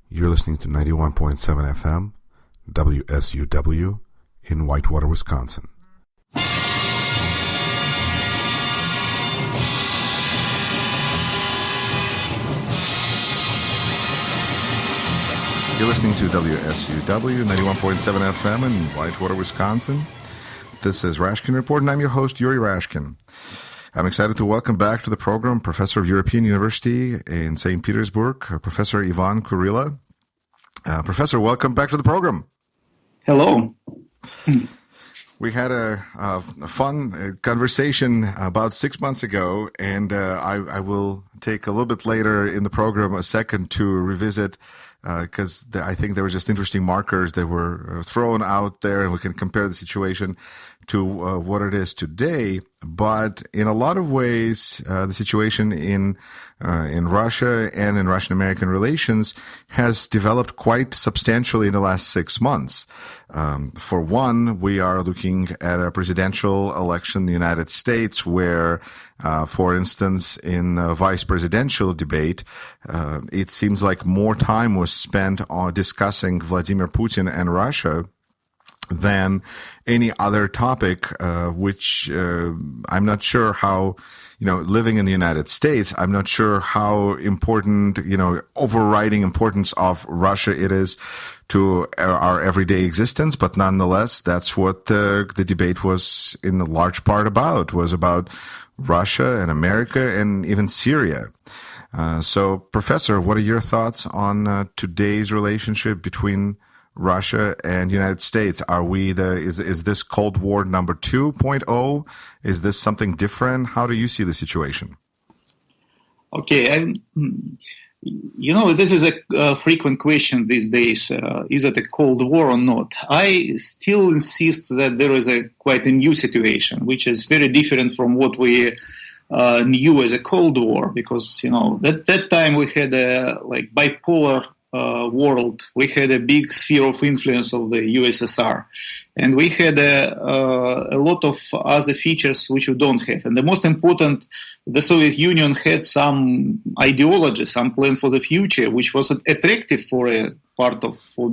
You're listening to 91.7 FM, WSUW, in Whitewater, Wisconsin. You're listening to WSUW, 91.7 FM in Whitewater, Wisconsin. This is RASHKIN Report, and I'm your host, Yuri Rashkin. I'm excited to welcome back to the program Professor of European University in St. Petersburg, Professor Ivan Kurilla. Professor, welcome back to the program. Hello. We had a fun conversation about 6 months ago, and I will take a little bit later in the program a second to revisit because I think there were just interesting markers that were thrown out there, and we can compare the situation to what it is today. But in a lot of ways, the situation in Russia and in Russian-American relations has developed quite substantially in the last 6 months. For one, we are looking at a presidential election in the United States where, for instance, in a vice presidential debate, it seems like more time was spent on discussing Vladimir Putin and Russia than any other topic, which I'm not sure how, living in the United States, I'm not sure how important, overriding importance of Russia it is to our everyday existence. But nonetheless, that's what the debate was in a large part about, was about Russia and America and even Syria. So, Professor, what are your thoughts on today's relationship between Russia and United States? Is this Cold War number 2.0? Is this something different? How do you see the situation? Okay, this is a frequent question these days. Is it a Cold War or not? I still insist that there is quite a new situation, which is very different from what we knew as a Cold War, because that time we had a bipolar world. We had a big sphere of influence of the USSR, and we had a lot of other features which we don't have. And the most important, the Soviet Union had some ideology, some plan for the future, which was attractive for a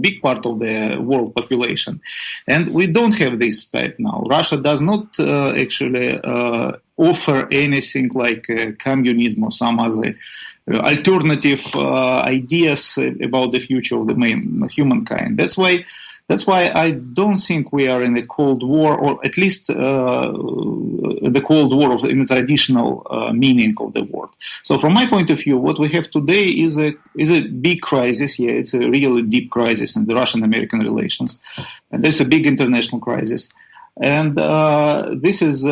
big part of the world population. And we don't have this type now. Russia does not actually offer anything like communism or some other alternative ideas about the future of the humankind. That's why I don't think we are in a Cold War, or at least the Cold War in the traditional meaning of the word. So, from my point of view, what we have today is a big crisis. Yeah, it's a really deep crisis in the Russian-American relations, and there's a big international crisis. And this is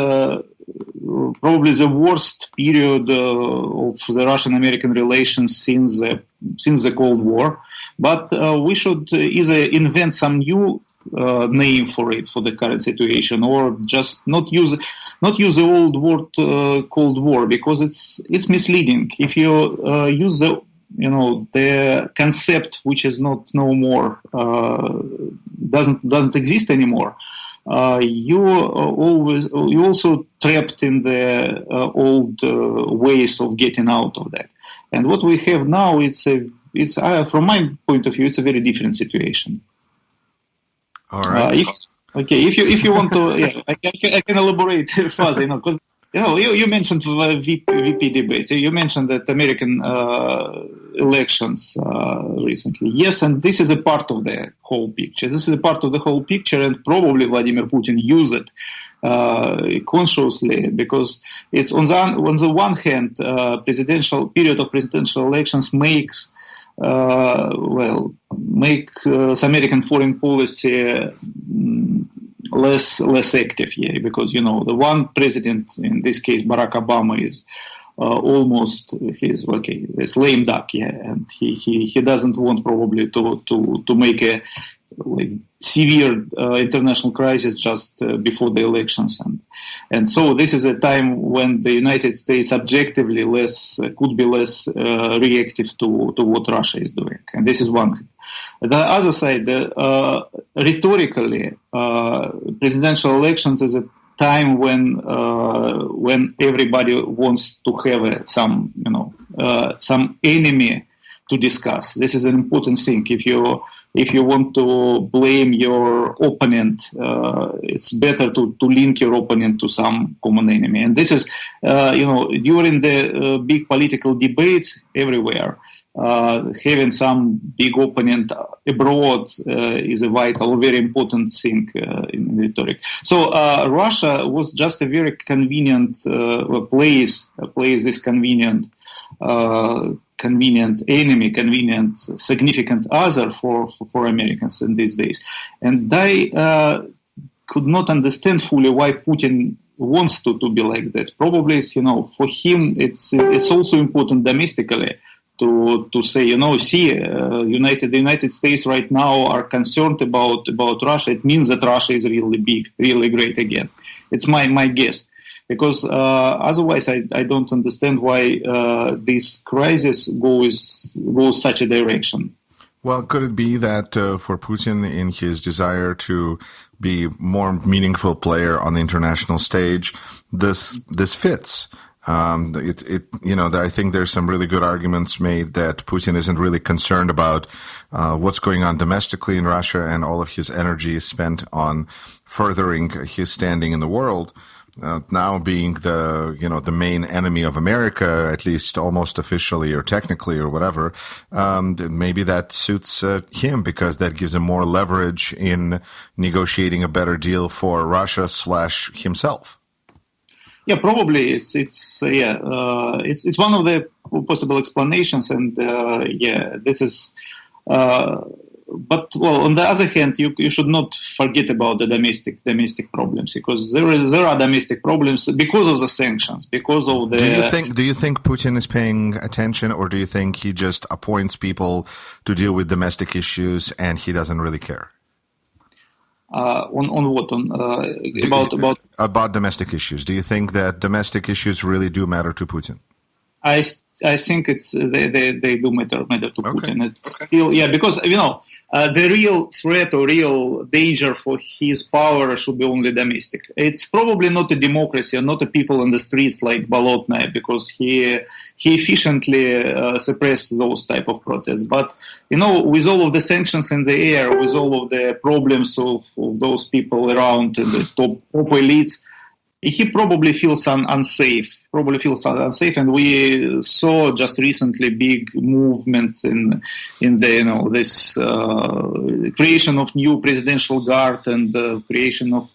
probably the worst period of the Russian-American relations since the Cold War. But we should either invent some new name for the current situation, or just not use the old word Cold War, because it's misleading. If you use the concept which is no more doesn't exist anymore, you also trapped in the old ways of getting out of that. And what we have now, it's from my point of view, it's a very different situation. All right. If you want to, I can elaborate further, because you mentioned VP debates. You mentioned that American elections recently. Yes, and this is a part of the whole picture. And probably Vladimir Putin used it consciously, because it's on the one hand, period of presidential elections makes American foreign policy less active, because the one president, in this case Barack Obama, is almost it's lame duck, and he doesn't want probably to make a severe international crisis just before the elections, and so this is a time when the United States objectively could be less reactive to what Russia is doing, and this is one thing. The other side, rhetorically, presidential elections is a time when everybody wants to have some enemy discuss. This is an important thing. If you want to blame your opponent, it's better to link your opponent to some common enemy. And this is, during the big political debates everywhere, having some big opponent abroad is a vital, very important thing in rhetoric. So Russia was just a very convenient place this convenient enemy, convenient significant other for Americans in these days. And I could not understand fully why Putin wants to be like that. Probably, for him, it's also important domestically to say, the United States right now are concerned about Russia. It means that Russia is really big, really great again. It's my guess. Because otherwise, I don't understand why this crisis goes such a direction. Well, could it be that for Putin, in his desire to be more meaningful player on the international stage, this fits? I think there's some really good arguments made that Putin isn't really concerned about what's going on domestically in Russia, and all of his energy is spent on furthering his standing in the world. Now being the main enemy of America, at least almost officially or technically or whatever, maybe that suits him, because that gives him more leverage in negotiating a better deal for Russia / himself. Yeah, probably it's one of the possible explanations, and this is. But on the other hand, you should not forget about the domestic problems, because there are domestic problems because of the sanctions, because of the. Do you think Putin is paying attention, or do you think he just appoints people to deal with domestic issues and he doesn't really care? On what? About domestic issues. Do you think that domestic issues really do matter to Putin? I think they do matter to Putin. Okay. It's still, because the real threat or real danger for his power should be only domestic. It's probably not a democracy and not the people on the streets like Bolotnaya, because he efficiently suppressed those type of protests. But with all of the sanctions in the air, with all of the problems of those people around the top elites, he probably feels unsafe. And we saw just recently big movement in the this creation of new presidential guard and creation of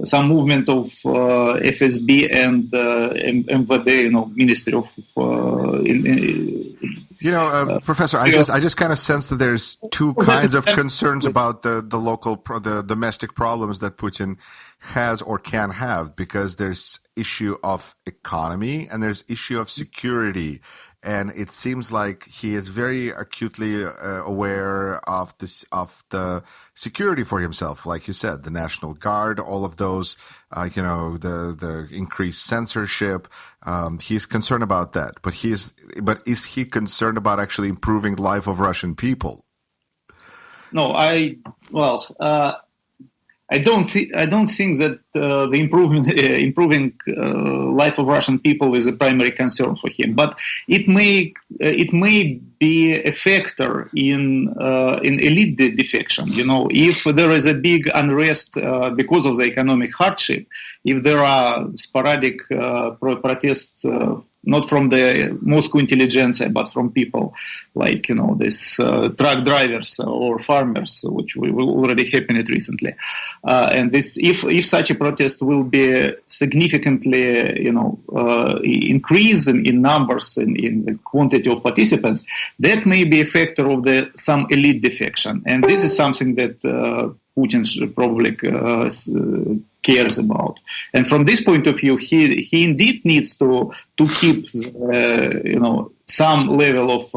some movement of FSB and MVD, Ministry of. Professor, I just kind of sense that there's two kinds of concerns about the domestic problems that Putin has or can have, because there's issue of economy and there's issue of security. And it seems like he is very acutely aware of the security for himself, like you said, the National Guard, all of those, the increased censorship. He's concerned about that, but is he concerned about actually improving life of Russian people? No, I don't think that the improving life of Russian people is a primary concern for him. But it may be a factor in elite defection. If there is a big unrest because of the economic hardship, if there are sporadic protests. Not from the Moscow intelligentsia, but from people like, this truck drivers or farmers, which will already happened recently. And this, if such a protest will be significantly, increase in numbers, in the quantity of participants, that may be a factor of some elite defection. And this is something that Putin probably cares about. And from this point of view, he indeed needs to keep some level of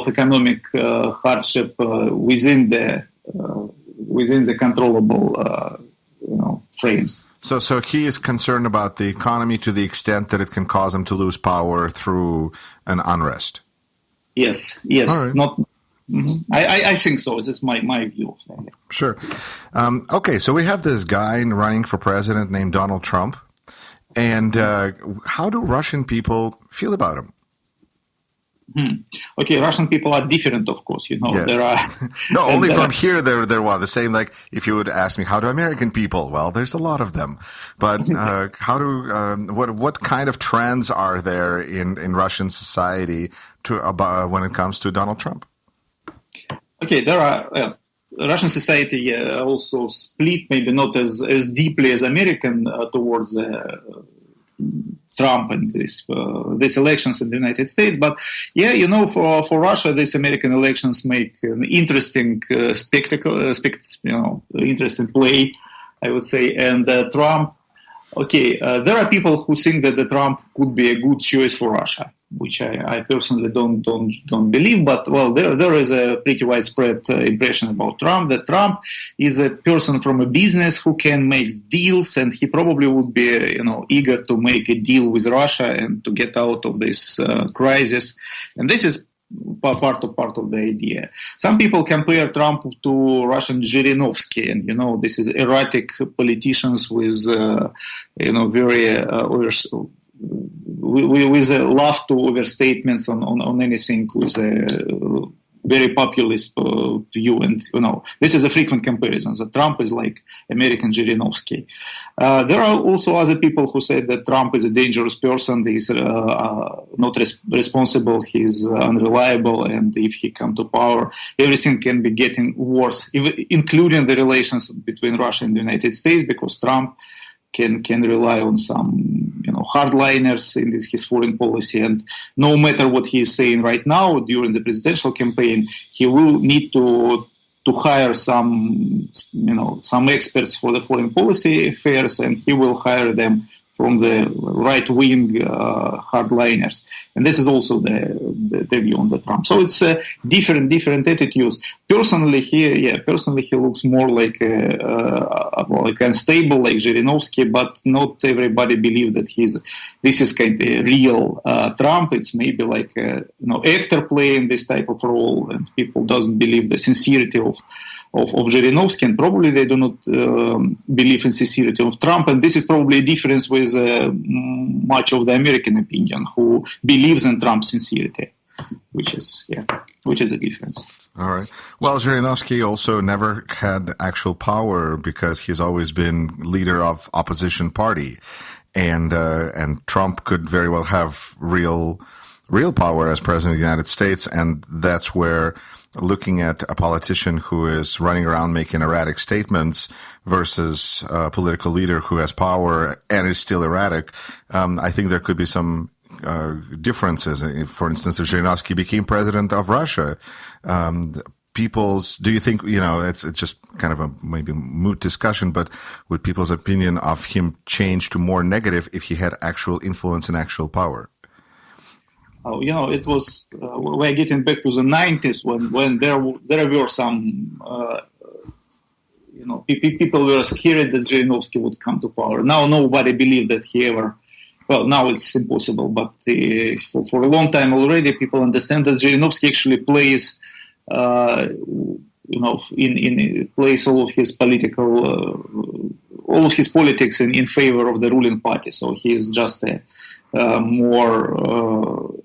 economic hardship within the controllable frames. So he is concerned about the economy to the extent that it can cause him to lose power through an unrest. Yes. All right. Not. Mm-hmm. I think so. This is my view. Sure. Okay, so we have this guy running for president named Donald Trump. And how do Russian people feel about him? Okay, Russian people are different, of course. There are no only from here they're the same. Like if you would ask me, how do American people? Well, there's a lot of them, but what kind of trends are there in Russian society when it comes to Donald Trump? Okay, there are. Russian society also split, maybe not as deeply as American towards Trump and these elections in the United States. But for Russia, these American elections make an interesting spectacle, interesting play, I would say. And Trump, there are people who think that the Trump could be a good choice for Russia, which I personally don't believe. But there is a pretty widespread impression about Trump, that Trump is a person from a business who can make deals, and he probably would be eager to make a deal with Russia and to get out of this crisis. And this is part of the idea. Some people compare Trump to Russian Zhirinovsky, and this is erratic politicians with very with a love to overstatements on anything, with a very populist view. And this is a frequent comparison, that Trump is like American Zhirinovsky. There are also other people who say that Trump is a dangerous person. He's not responsible, he's unreliable, and if he come to power, everything can be getting worse, including the relations between Russia and the United States, because Trump can rely on some hardliners in his foreign policy, and no matter what he is saying right now during the presidential campaign, he will need to hire some experts for the foreign policy affairs, and he will hire them from the right-wing hardliners. And this is also the view on the Trump. So it's different attitudes. Personally, he looks more like unstable, like Zhirinovsky, but not everybody believes that this is kind of real Trump. It's maybe like actor playing this type of role, and people doesn't believe the sincerity of Zhirinovsky, and probably they do not believe in sincerity of Trump. And this is probably a difference with much of the American opinion, who believes in Trump's sincerity, which is a difference. All right. Well, Zhirinovsky also never had actual power because he's always been leader of opposition party, and Trump could very well have real power as president of the United States, and that's where looking at a politician who is running around making erratic statements versus a political leader who has power and is still erratic, I think there could be some differences. For instance, if Zhirinovsky became president of Russia, do you think, it's just kind of a maybe moot discussion, but would people's opinion of him change to more negative if he had actual influence and actual power? It was we're getting back to the 90s when there were some people were scared that Zhirinovsky would come to power. Now nobody believed that he ever. Well, now it's impossible, but for a long time already, people understand that Zhirinovsky actually plays, plays all of his politics in favor of the ruling party. So he is just a more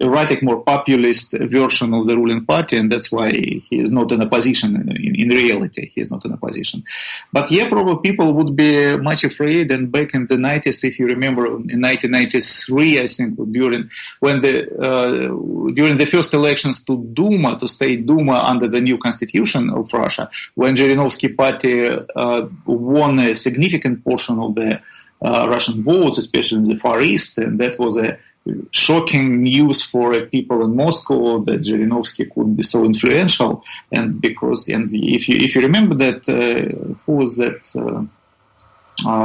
erratic, more populist version of the ruling party, and that's why he is not in a position. In reality, he is not in a position. But probably people would be much afraid. And back in the 90s, if you remember, in 1993, I think, during the first elections to State Duma under the new constitution of Russia, when Zhirinovsky party won a significant portion of the Russian votes, especially in the Far East, and that was a shocking news for people in Moscow that Zhirinovsky could be so influential. And if you remember that, who was that?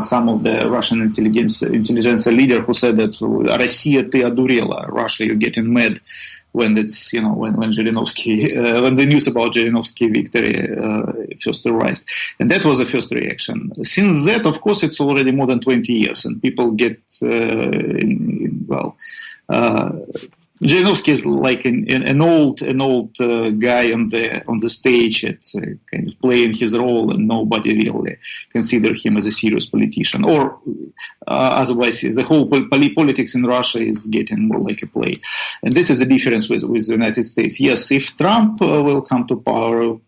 Some of the Russian intelligence leader who said that Россия ты одурела, Russia, you're getting mad. When it's when Zhirinovsky when the news about Zhirinovsky victory first arrived, and that was the first reaction. Since that, of course, it's already more than 20 years, and people get Zhirinovsky is like an old guy on the stage. It's kind of playing his role, and nobody really consider him as a serious politician. Or otherwise, the whole politics in Russia is getting more like a play. And this is the difference with the United States. Yes, if Trump will come to power,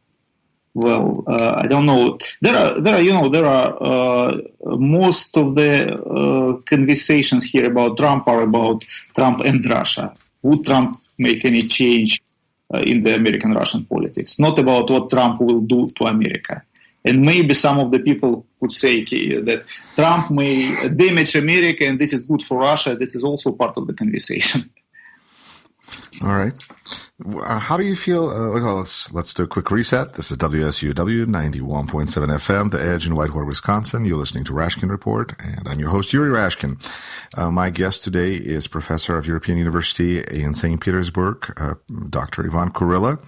well, I don't know. There are most of the conversations here about Trump are about Trump and Russia. Would Trump make any change in the American-Russian politics? Not about what Trump will do to America. And maybe some of the people could say that Trump may damage America and this is good for Russia. This is also part of the conversation. All right. How do you feel? Let's do a quick reset. This is WSUW 91.7 FM, The Edge in Whitewater, Wisconsin. You're listening to Rashkin Report, and I'm your host, Yuri Rashkin. My guest today is Professor of European University in St. Petersburg, Dr. Ivan Kurilla.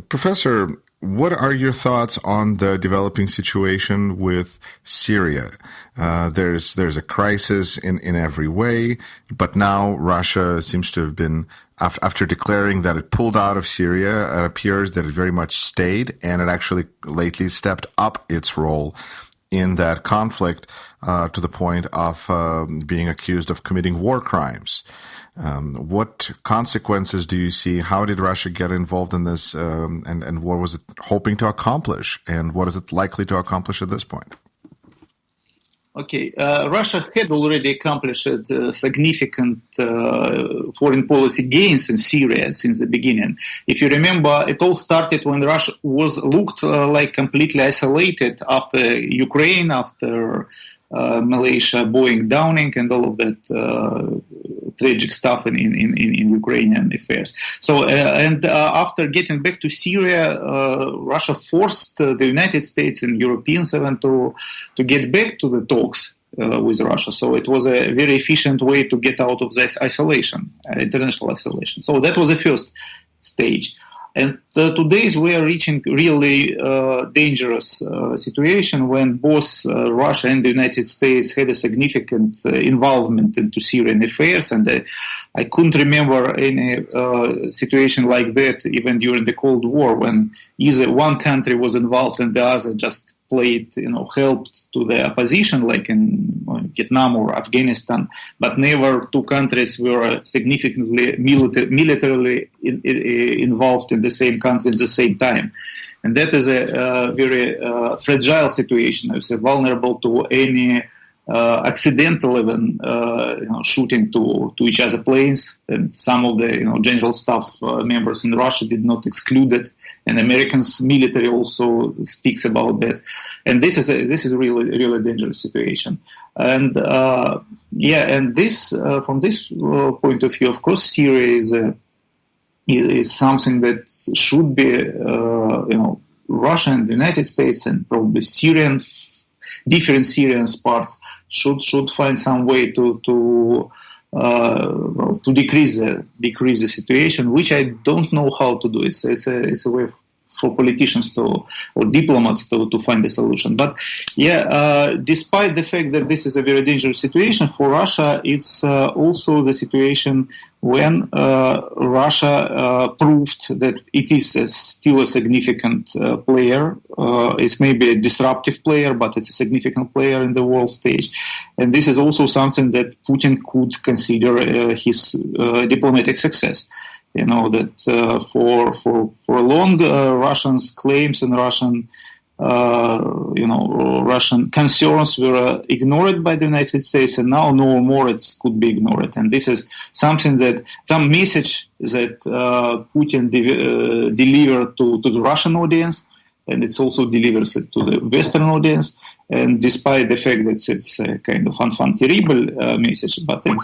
Professor, what are your thoughts on the developing situation with Syria? There's a crisis in every way, but now Russia seems to have been, after declaring that it pulled out of Syria, it appears that it very much stayed, and it actually lately stepped up its role in that conflict to the point of being accused of committing war crimes. What consequences do you see? How did Russia get involved in this, and what was it hoping to accomplish, and what is it likely to accomplish at this point? Okay, Russia had already accomplished significant foreign policy gains in Syria since the beginning. If you remember, it all started when Russia looked like completely isolated after Ukraine, after Malaysia bombing downing, and all of that tragic stuff in Ukrainian affairs. So, after getting back to Syria, Russia forced the United States and Europeans even to get back to the talks with Russia. So it was a very efficient way to get out of this isolation, international isolation. So that was the first stage. And today we are reaching really dangerous situation when both Russia and the United States had a significant involvement into Syrian affairs. And I couldn't remember any situation like that even during the Cold War, when either one country was involved and the other just played, helped to the opposition, like in Vietnam or Afghanistan, but never two countries were significantly militarily involved in the same country at the same time. And that is a very fragile situation. It's vulnerable to any accidental even shooting to each other planes, and some of the general staff members in Russia did not exclude it, and Americans military also speaks about that. And this is really dangerous situation. And and this from this point of view, of course, Syria is something that should be Russia and the United States and probably different Syrian parts should find some way to decrease the situation, which I don't know how to do. It's a way for politicians or diplomats to find a solution. But despite the fact that this is a very dangerous situation for Russia, it's also the situation when Russia proved that it is still a significant player. It's maybe a disruptive player, but it's a significant player in the world stage. And this is also something that Putin could consider his diplomatic success. That for long Russians' claims and Russian concerns were ignored by the United States, and now no more it could be ignored. And this is something some message that Putin delivered to the Russian audience, and it also delivers it to the Western audience. And despite the fact that it's a kind of enfant terrible message, but it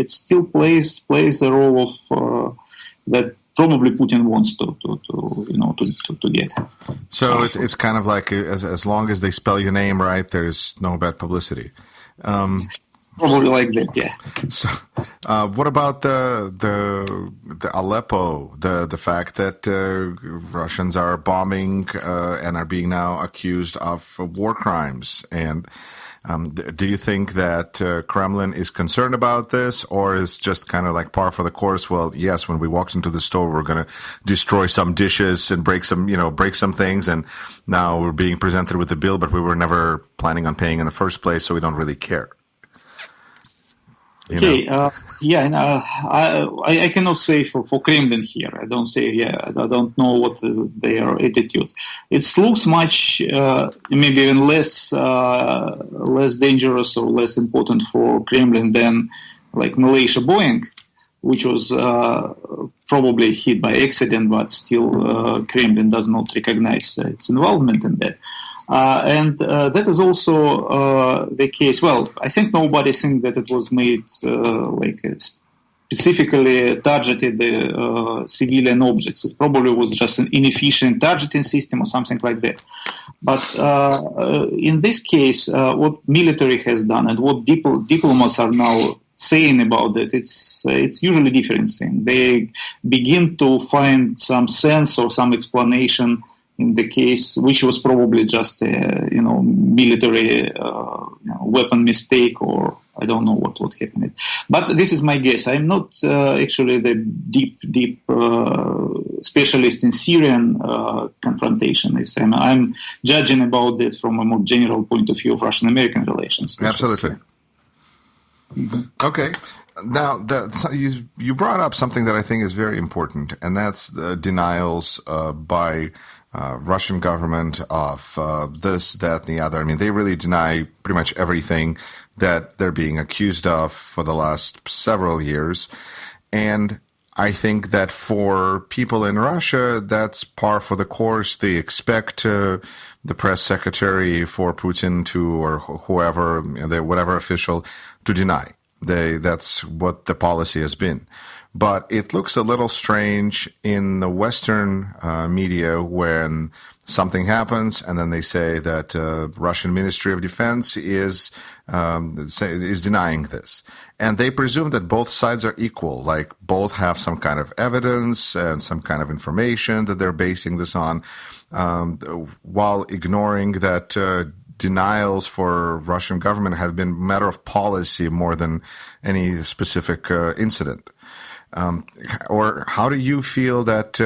still plays the role of that probably Putin wants to get. So it's kind of like as long as they spell your name right, there's no bad publicity. Probably like that, yeah. So, what about the Aleppo? The fact that Russians are bombing and are being now accused of war crimes, and Do you think that Kremlin is concerned about this, or is just kind of like par for the course? Well, yes, when we walked into the store, we're going to destroy some dishes and break some things, and now we're being presented with a bill, but we were never planning on paying in the first place, so we don't really care. Okay, I cannot say for Kremlin here. I don't know what is their attitude. It looks much, maybe even less dangerous or less important for Kremlin than like Malaysia Boeing, which was probably hit by accident, but still Kremlin does not recognize its involvement in that. And that is also the case. Well, I think nobody thinks that it was made specifically targeted civilian objects. It probably was just an inefficient targeting system or something like that. But in this case, what military has done and what diplomats are now saying about it, it's usually different thing. They begin to find some sense or some explanation in the case, which was probably just a military weapon mistake, or I don't know what happened. But this is my guess. I'm not actually the deep specialist in Syrian confrontation. I'm judging about this from a more general point of view of Russian-American relations. Absolutely. Okay. Now, you brought up something that I think is very important, and that's the denials by Russian government of this, that, and the other. I mean, they really deny pretty much everything that they're being accused of for the last several years. And I think that for people in Russia, that's par for the course. They expect the press secretary for Putin or whoever, whatever official, to deny. That's what the policy has been. But it looks a little strange in the Western media when something happens and then they say that Russian Ministry of Defense is denying this. And they presume that both sides are equal, like both have some kind of evidence and some kind of information that they're basing this on, while ignoring that denials for Russian government have been a matter of policy more than any specific incident. Or how do you feel that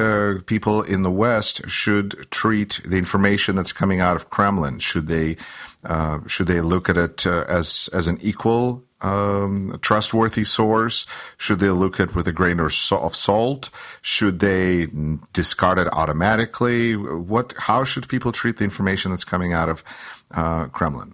people in the West should treat the information that's coming out of Kremlin? Should they look at it as an equal, trustworthy source? Should they look at it with a grain of salt? Should they discard it automatically? How should people treat the information that's coming out of Kremlin?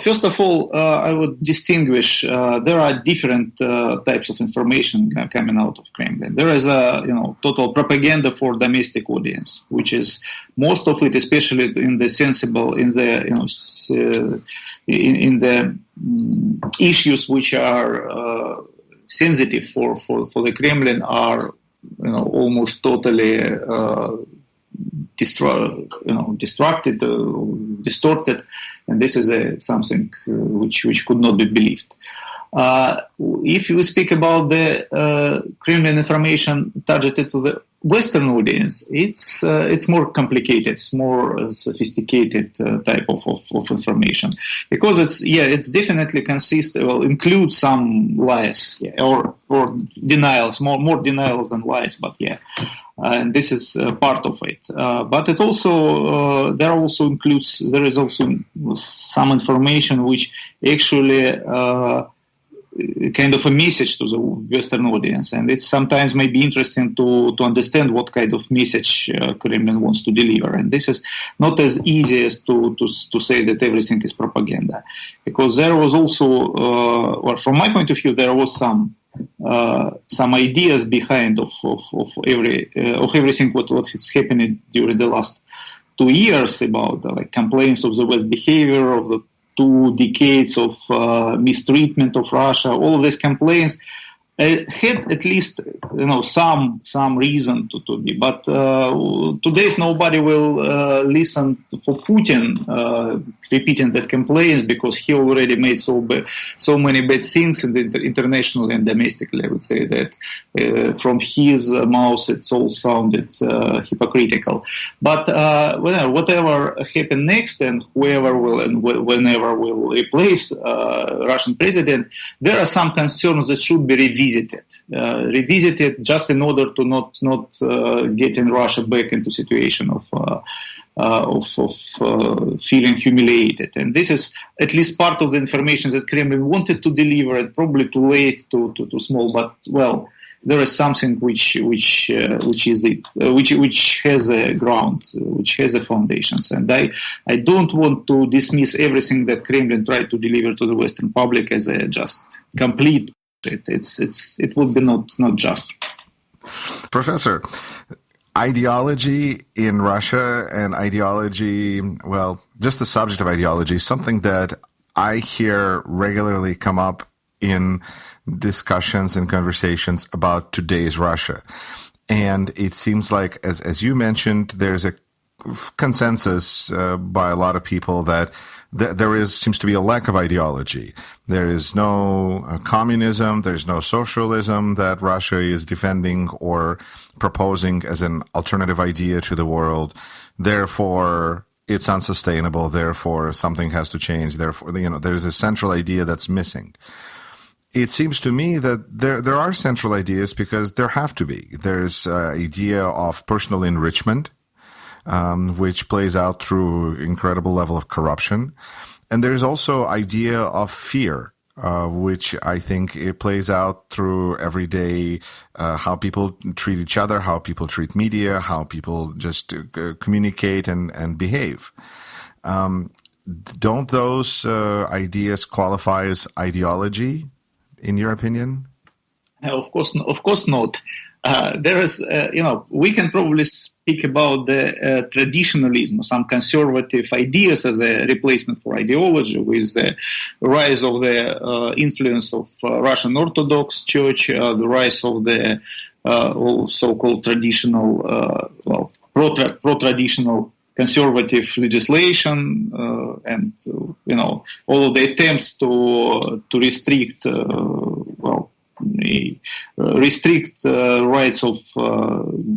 First of all, I would distinguish. There are different types of information coming out of Kremlin. There is total propaganda for domestic audience, which is most of it, especially in the issues which are sensitive for the Kremlin, are almost totally distracted, distorted, and this is something which could not be believed. If you speak about the Kremlin information targeted to the Western audience, it's more complicated, it's more sophisticated type of information, because it's definitely includes some lies, or denials, more denials than lies, but and this is part of it. But it also there is also some information which actually kind of a message to the Western audience, and it sometimes may be interesting to understand what kind of message Kremlin wants to deliver. And this is not as easy as to say that everything is propaganda, because there was also, or from my point of view, there was some ideas behind of everything what is happening during the last 2 years about complaints of the West behavior of the 2 decades of mistreatment of Russia. All of these complaints had at least some reason to be, but today nobody will listen for Putin repeating that complaints, because he already made so many bad things internationally and domestically. I would say that from his mouth it all sounded hypocritical. But whatever happen next, and whoever will and whenever will replace Russian president, there are some concerns that should be revisited just in order to not getting Russia back into situation of feeling humiliated. And this is at least part of the information that Kremlin wanted to deliver, and probably too late, too small. But well, there is something which has a ground, which has the foundations. And I don't want to dismiss everything that Kremlin tried to deliver to the Western public as a just complete. It would be not just. Professor, ideology in Russia and ideology, well, just the subject of ideology is something that I hear regularly come up in discussions and conversations about today's Russia. And it seems like, as you mentioned, there's a consensus by a lot of people that there seems to be a lack of ideology. There is no communism, there's no socialism that Russia is defending or proposing as an alternative idea to the world. Therefore, it's unsustainable. Therefore, something has to change. Therefore, there's a central idea that's missing. It seems to me that there are central ideas, because there have to be. There's idea of personal enrichment, which plays out through incredible level of corruption. And there's also idea of fear, which I think it plays out through everyday, how people treat each other, how people treat media, how people just communicate and behave. Don't those ideas qualify as ideology, in your opinion? Of course not. There is, we can probably speak about the traditionalism, some conservative ideas as a replacement for ideology, with the rise of the influence of Russian Orthodox Church, the rise of the so-called traditional, pro-traditional conservative legislation, and all of the attempts to restrict rights of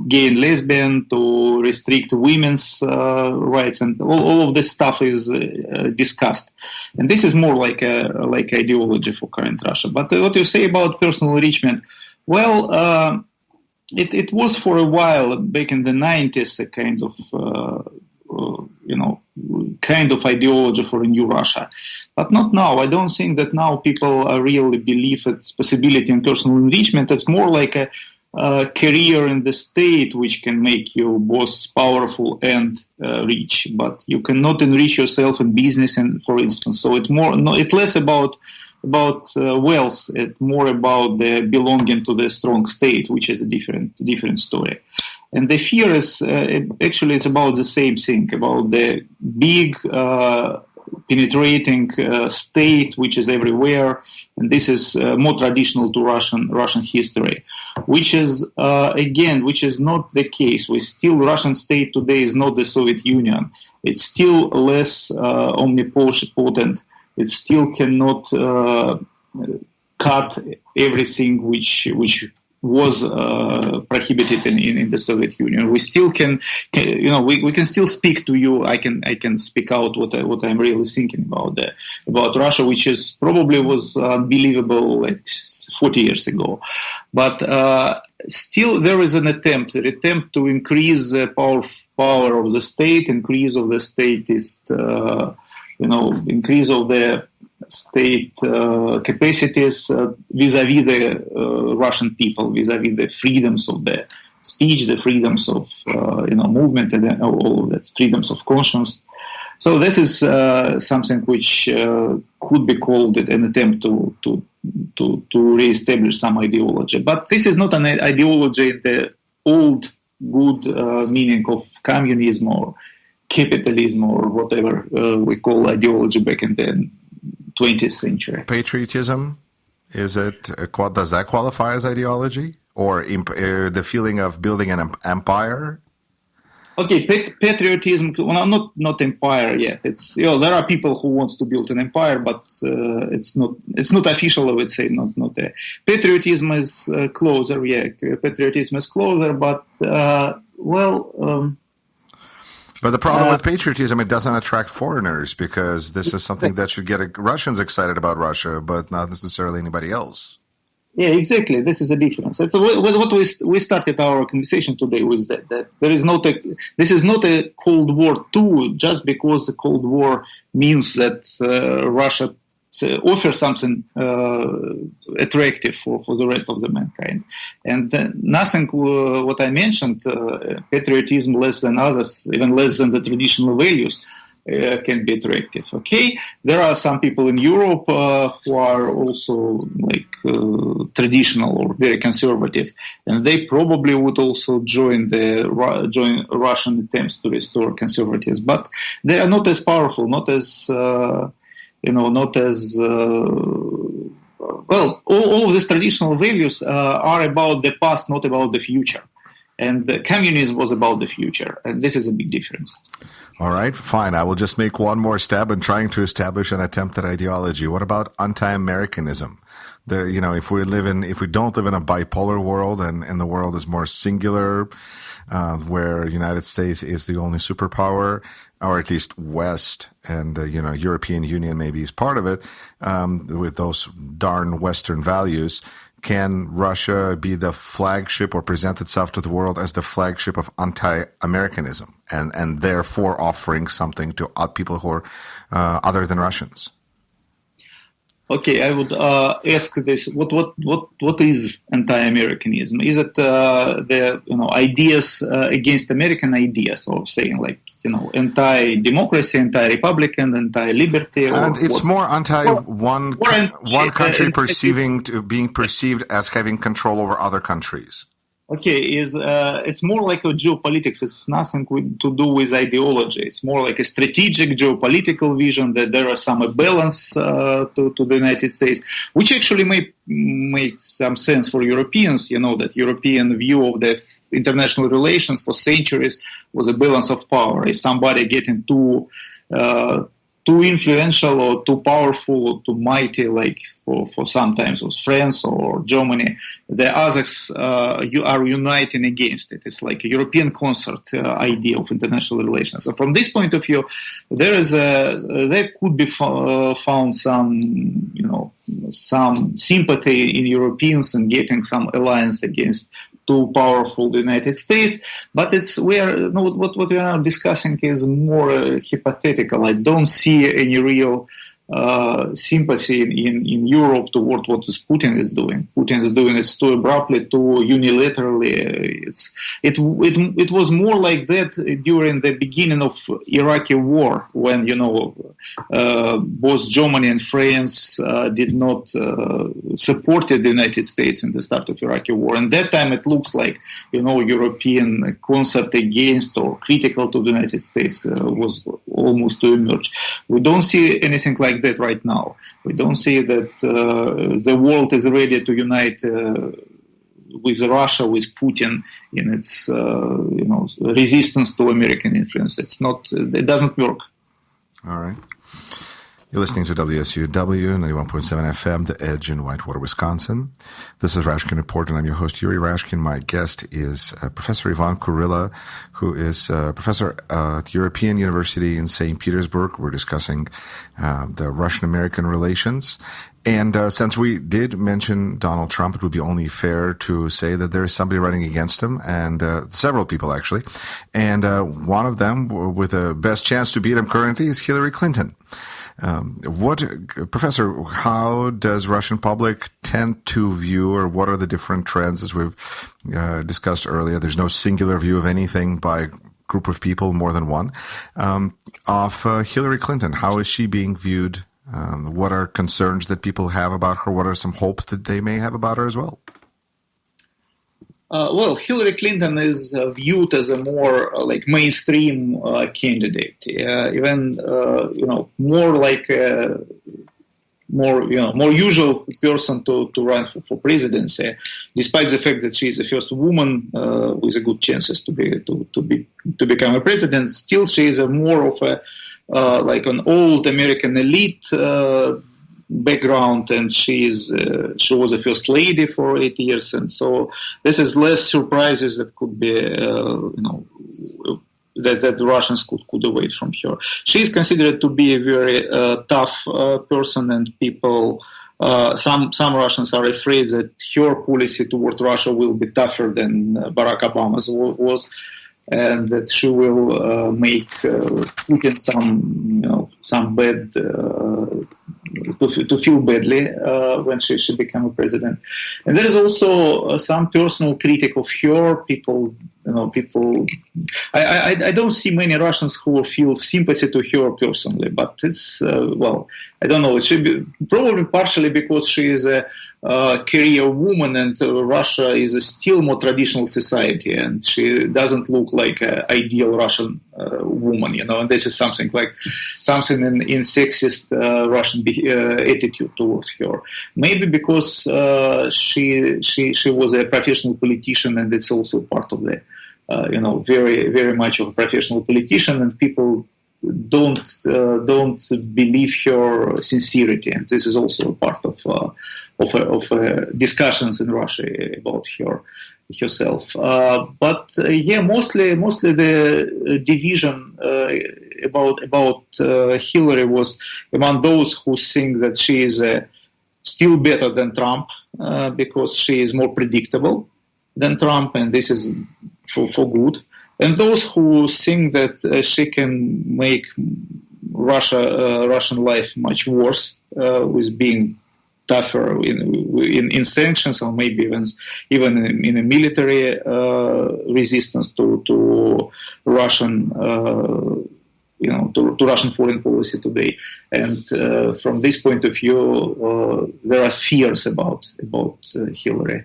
gay and lesbian, to restrict women's rights, and all of this stuff is discussed. And this is more like ideology for current Russia. But what you say about personal enrichment, well, it was for a while back in the 90s a kind of ideology for a new Russia. But not now. I don't think that now people really believe its possibility in personal enrichment. It's more like a career in the state, which can make you both powerful and rich. But you cannot enrich yourself in business, and for instance. So it's less about wealth. It's more about the belonging to the strong state, which is a different story. And the fear is actually it's about the same thing, about the big penetrating state which is everywhere, and this is more traditional to Russian history, which is not the case. Russian state today is not the Soviet Union. It's still less omnipotent. It still cannot cut everything which was prohibited in the Soviet Union. We still can we can still speak to you. I can speak out what I'm really thinking about Russia, which is probably was unbelievable like 40 years ago. But still there is an attempt to increase the power of the state, increase of the statist, increase of the state capacities vis-à-vis the Russian people, vis-à-vis the freedoms of the speech, the freedoms of movement, and all of that, freedoms of conscience. So this is something which could be called an attempt to re-establish some ideology. But this is not an ideology in the old good meaning of communism or capitalism or whatever we call ideology back in the 20th century. Patriotism Is it, does that qualify as ideology? Or the feeling of building an empire? Okay, patriotism. Well, not empire yet. It's there are people who wants to build an empire, but it's not official. I would say not. Patriotism is closer. Yeah, patriotism is closer, but But the problem with patriotism, it doesn't attract foreigners because this is something that should get Russians excited about Russia, but not necessarily anybody else. Yeah, exactly. This is a difference. It's what we started our conversation today with that there is this is not a Cold War 2 just because the Cold War means that Russia offers something attractive for the rest of the mankind. And nothing what I mentioned, patriotism less than others, even less than the traditional values, can be attractive. Okay, there are some people in Europe who are also traditional or very conservative, and they probably would also join Russian attempts to restore conservatism. But they are not as powerful, not as not as all of these traditional values are about the past, not about the future. And communism was about the future, and this is a big difference. All right, fine. I will just make one more stab in trying to establish an attempt at ideology. What about anti-Americanism? If we don't live in a bipolar world and the world is more singular, where United States is the only superpower, or at least West, and European Union maybe is part of it, with those darn Western values. Can Russia be the flagship or present itself to the world as the flagship of anti-Americanism and therefore offering something to people who are other than Russians? Okay, I would ask this: what is anti-Americanism? Is it the ideas against American ideas, or saying anti-democracy, anti-republican, anti-liberty? And it's more one country being perceived as having control over other countries. Okay, it's more like a geopolitics. It's nothing to do with ideology. It's more like a strategic geopolitical vision that there are some balance to the United States, which actually may make some sense for Europeans. That European view of the international relations for centuries was a balance of power. If somebody getting too influential or too powerful or too mighty, like for sometimes was France or Germany, the others are uniting against it. It's like a European concert idea of international relations. So from this point of view, there could be found some sympathy in Europeans and getting some alliance against too powerful the United States, but what we are discussing is more hypothetical. I don't see any real sympathy in Europe toward what Putin is doing. Putin is doing it too abruptly, too unilaterally. It was more like that during the beginning of Iraqi war, when both Germany and France did not support the United States in the start of Iraqi war. And that time it looks like European concert against or critical to the United States was almost to emerge. We don't see anything like that right now. We don't see that the world is ready to unite with Russia, with Putin in its resistance to American influence. It doesn't work. All right. You're listening to WSUW 91.7 FM, The Edge in Whitewater, Wisconsin. This is RASHKIN Report, and I'm your host, Yuri Rashkin. My guest is Professor Ivan Kurilla, who is a professor at European University in St. Petersburg. We're discussing the Russian-American relations. And since we did mention Donald Trump, it would be only fair to say that there is somebody running against him, and several people actually. And one of them, with the best chance to beat him currently, is Hillary Clinton. Professor, how does Russian public tend to view, or what are the different trends, as we've discussed earlier? There's no singular view of anything by a group of people, more than one, of Hillary Clinton. How is she being viewed? What are concerns that people have about her? What are some hopes that they may have about her as well? Hillary Clinton is viewed as a more mainstream candidate, even more like more usual person to run for presidency, despite the fact that she is the first woman with a good chances to become a president. Still, she is more of a like an old American elite background, and she was a first lady for 8 years, and so this is less surprises that could be that the Russians could await from her. She is considered to be a very tough person, and people, some Russians are afraid that her policy toward Russia will be tougher than Barack Obama's was, and that she will make Putin some bad to feel badly when she become a president. And there is also some personal critic of her. People. I don't see many Russians who feel sympathy to her personally, but it's I don't know. It should be probably partially because she is a career woman, and Russia is a still more traditional society, and she doesn't look like an ideal Russian woman, And this is something in sexist Russian attitude towards her. Maybe because she was a professional politician, and it's also part of the very, very much of a professional politician, and people don't believe her sincerity, and this is also a part of discussions in Russia about herself. Mostly the division about Hillary was among those who think that she is still better than Trump because she is more predictable than Trump, and this is for good. And those who think that she can make Russian life much worse with being tougher in sanctions, or maybe even in a military resistance to Russian to Russian foreign policy today. And from this point of view, there are fears about Hillary.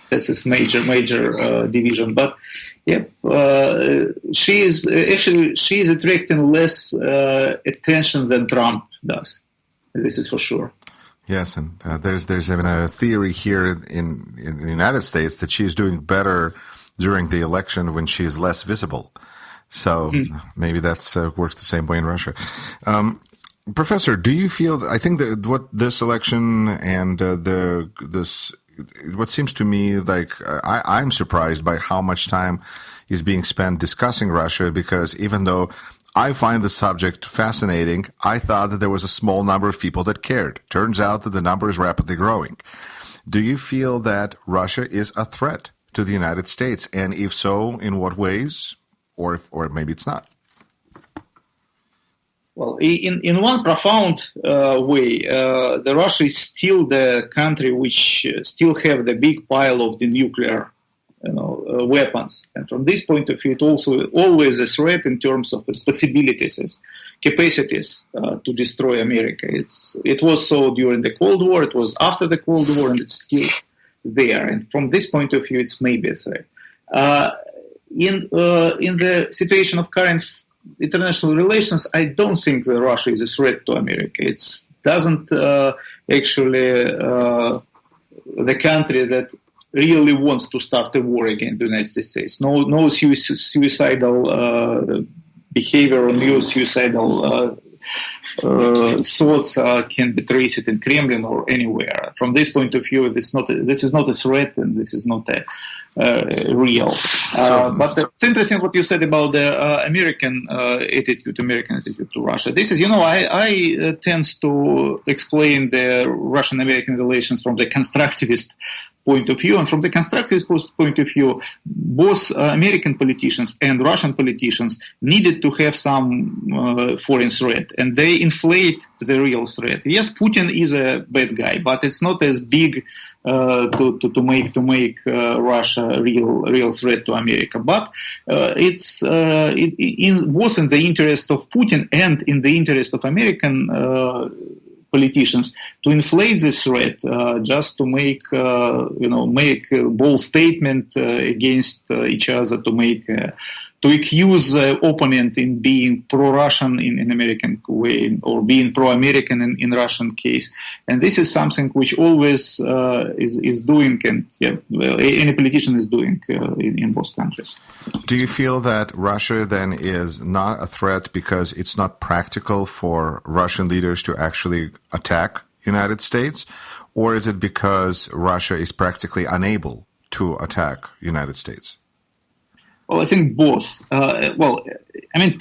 This is major division, but she is attracting less attention than Trump does. This is for sure. Yes, and there's even a theory here in the United States that she's doing better during the election when she is less visible. So maybe that's works the same way in Russia. Professor, do you feel? I think that what this election and what seems to me like I'm surprised by how much time is being spent discussing Russia, because even though I find the subject fascinating, I thought that there was a small number of people that cared. Turns out that the number is rapidly growing. Do you feel that Russia is a threat to the United States? And if so, in what ways? Or maybe it's not. Well, in one profound way, the Russia is still the country which still have the big pile of the nuclear, weapons, and from this point of view, it also always a threat in terms of its possibilities, its capacities to destroy America. It was so during the Cold War, it was after the Cold War, and it's still there. And from this point of view, it's maybe a threat. In the situation of current international relations, I don't think that Russia is a threat to America. It doesn't actually the country that really wants to start a war against the United States. No suicidal behavior or new suicidal thoughts can be traced in Kremlin or anywhere. From this point of view, this is not a threat, and this is not a real. But it's interesting what you said about the American attitude to Russia. This is, I tend to explain the Russian-American relations from the constructivist point of view, and from the constructivist point of view, both American politicians and Russian politicians needed to have some foreign threat, and they inflate the real threat. Yes, Putin is a bad guy, but it's not as big to make Russia a real threat to America. But it's both in the interest of Putin and in the interest of American politicians inflate this threat, just to make make a bold statement against each other, to accuse the opponent in being pro-Russian in American way, or being pro-American in Russian case. And this is something which always is doing, and any politician is doing in both countries. Do you feel that Russia then is not a threat because it's not practical for Russian leaders to actually attack United States, or is it because Russia is practically unable to attack United States? Well, I think both.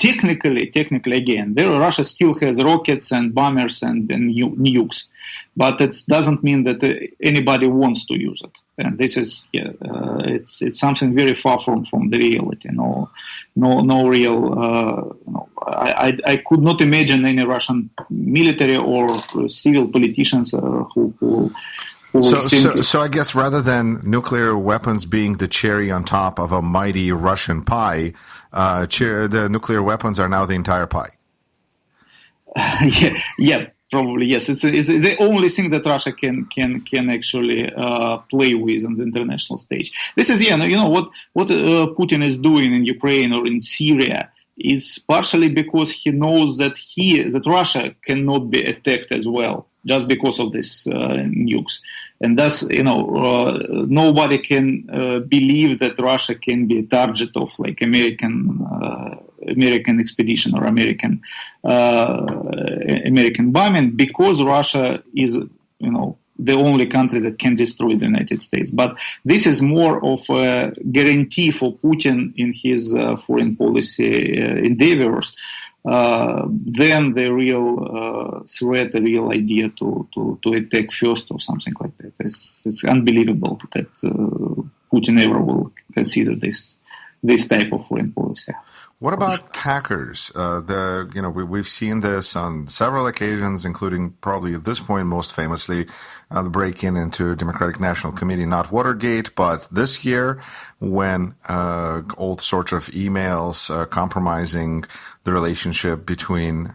Technically, again, Russia still has rockets and bombers and nukes, but it doesn't mean that anybody wants to use it. And this is, it's something very far from the reality. No real. I could not imagine any Russian military or civil politicians who. So I guess rather than nuclear weapons being the cherry on top of a mighty Russian pie, the nuclear weapons are now the entire pie. Probably yes. It's the only thing that Russia can actually play with on the international stage. This is what Putin is doing in Ukraine or in Syria. Is partially because he knows that Russia cannot be attacked as well, just because of this nukes. And thus, nobody can believe that Russia can be a target of like American expedition or American bombing, because Russia is, the only country that can destroy the United States. But this is more of a guarantee for Putin in his foreign policy endeavors than the real threat, the real idea to attack first or something like that. It's unbelievable that Putin ever will consider this type of foreign policy. What about hackers? We've seen this on several occasions, including probably at this point most famously the break-in into Democratic National Committee, not Watergate, but this year when all sorts of emails compromising the relationship between,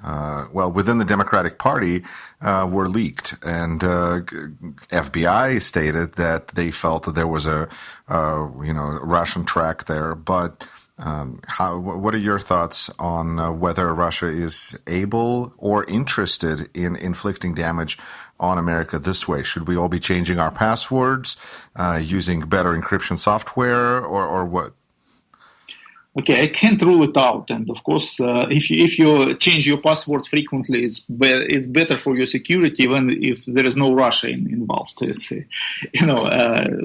within the Democratic Party were leaked. And FBI stated that they felt that there was a Russian track there, but what are your thoughts on whether Russia is able or interested in inflicting damage on America this way? Should we all be changing our passwords, using better encryption software, or what? Okay, I can't rule it out, and of course, if you change your password frequently, it's better for your security, even if there is no Russia involved. It's,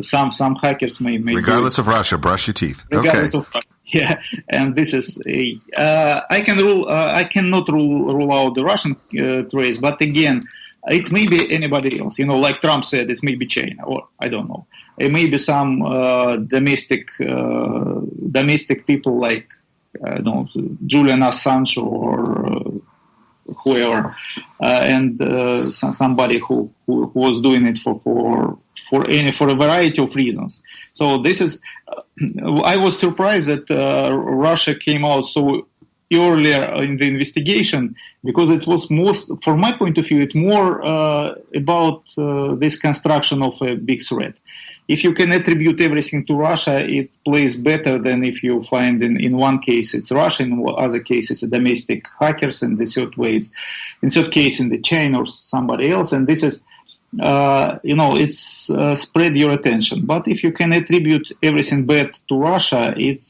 some hackers may regardless of Russia, brush your teeth. Regardless of Russia. Yeah, and this is I cannot rule out the Russian trace, but again, it may be anybody else. Like Trump said, it may be China, or I don't know. It may be some domestic people like Julian Assange or whoever, and somebody who was doing it for a variety of reasons. So this is. I was surprised that Russia came out so earlier in the investigation, because it was from my point of view, it's more about this construction of a big threat. If you can attribute everything to Russia, it plays better than if you find in one case it's Russia, in other case it's domestic hackers, and in third case in the chain or somebody else, and this is it's spread your attention. But if you can attribute everything bad to Russia, it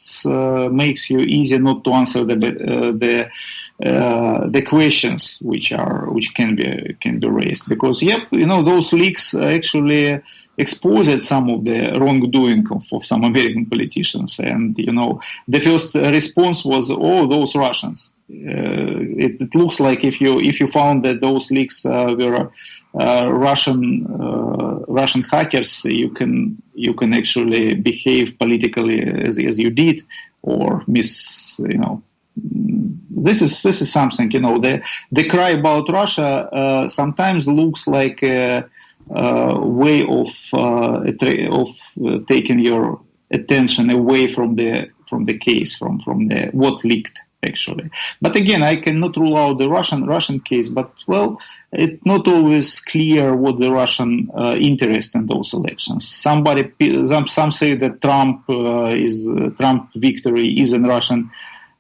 makes you easier not to answer the questions which can be raised, because those leaks actually exposed some of the wrongdoing of some American politicians, and the first response was, those Russians. It looks like if you found that those leaks were Russian hackers, you can actually behave politically as you did, or This is something. The cry about Russia sometimes looks like a way of taking your attention away from the case, from the what leaked actually. But again, I cannot rule out the Russian case. But well, it's not always clear what the Russian interest in those elections. Some say that Trump victory is in Russian.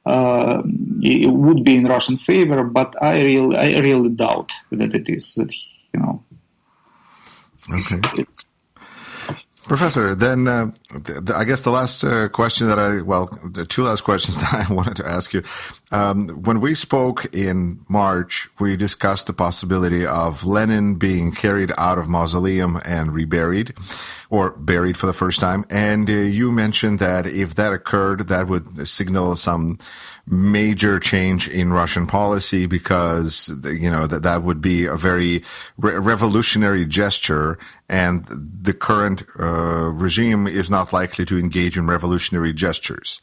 It would be in Russian favor, but I really doubt that it is. That Okay. Professor, then I guess the last question the two last questions that I wanted to ask you. When we spoke in March, we discussed the possibility of Lenin being carried out of mausoleum and reburied, or buried for the first time. And you mentioned that if that occurred, that would signal some major change in Russian policy, because that would be a very revolutionary gesture, and the current regime is not likely to engage in revolutionary gestures.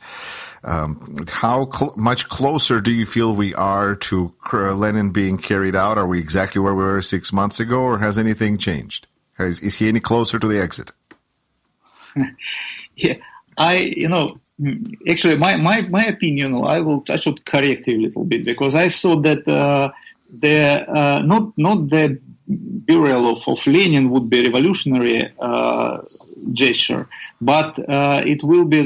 How much closer do you feel we are to Lenin being carried out? Are we exactly where we were 6 months ago, or has anything changed? Is he any closer to the exit? Yeah, actually, my opinion, I should correct you a little bit, because I thought that not the burial of Lenin would be a revolutionary gesture, but it will be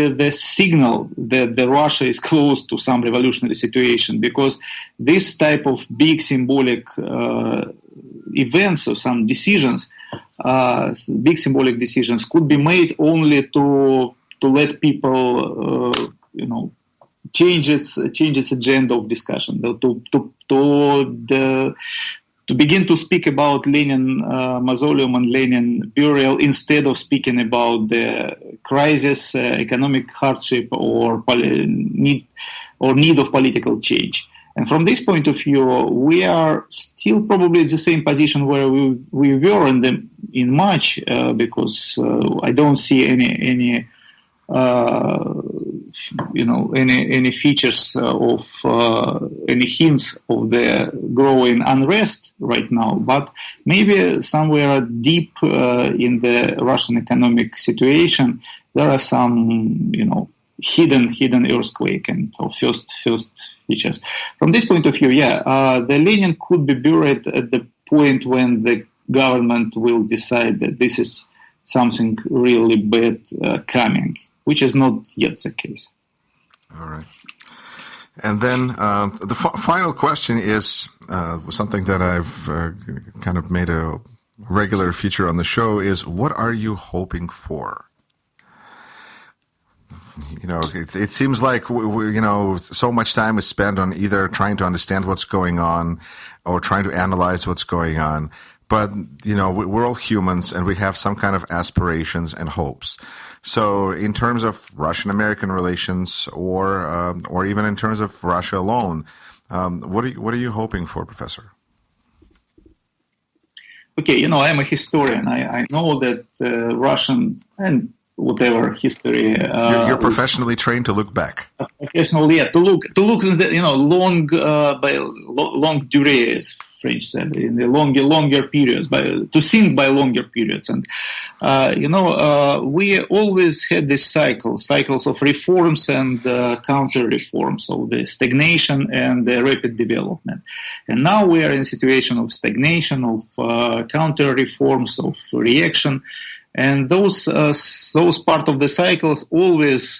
the signal that Russia is close to some revolutionary situation, because this type of big symbolic events or some decisions, big symbolic decisions, could be made only to let people, change its agenda of discussion, to begin to speak about Lenin mausoleum and Lenin burial instead of speaking about the crisis, economic hardship, or need of political change. And from this point of view, we are still probably in the same position where we were in March, because I don't see any features of any hints of the growing unrest right now. But maybe somewhere deep in the Russian economic situation, there are some hidden earthquake and first features. From this point of view, the Lenin could be buried at the point when the government will decide that this is something really bad coming, which is not yet the case. All right. And then the final question is something that I've kind of made a regular feature on the show is, what are you hoping for? It seems like so much time is spent on either trying to understand what's going on or trying to analyze what's going on. But we're all humans, and we have some kind of aspirations and hopes. So, in terms of Russian-American relations, or even in terms of Russia alone, what are you hoping for, Professor? Okay, I'm a historian. I know that Russian and whatever history. You're professionally trained to look back. Professionally, to look in the long durées, French said, in the longer periods, to think by longer periods, and we always had this cycles of reforms and counter reforms, so the stagnation and the rapid development, and now we are in a situation of stagnation, of counter reforms, of reaction. And those part of the cycles always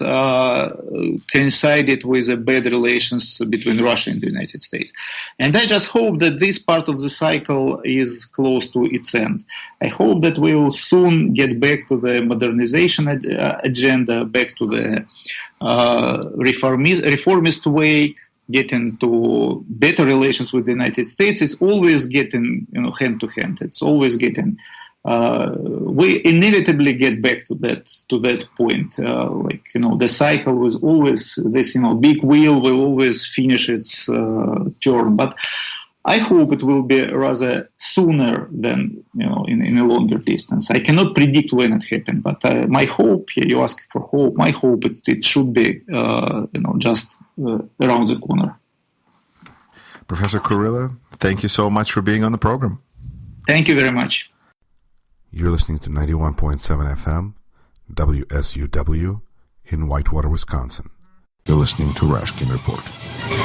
coincided with bad relations between Russia and the United States. And I just hope that this part of the cycle is close to its end. I hope that we will soon get back to the modernization agenda, back to the reformist way, getting to better relations with the United States. It's always getting hand to hand. It's always getting. We inevitably get back to that point. The cycle was always this. Big wheel will always finish its turn. But I hope it will be rather sooner than in a longer distance. I cannot predict when it happens, but my hope. You ask for hope. My hope it should be just around the corner. Professor Kurilla, thank you so much for being on the program. Thank you very much. You're listening to 91.7 FM, WSUW, in Whitewater, Wisconsin. You're listening to Rashkin Report.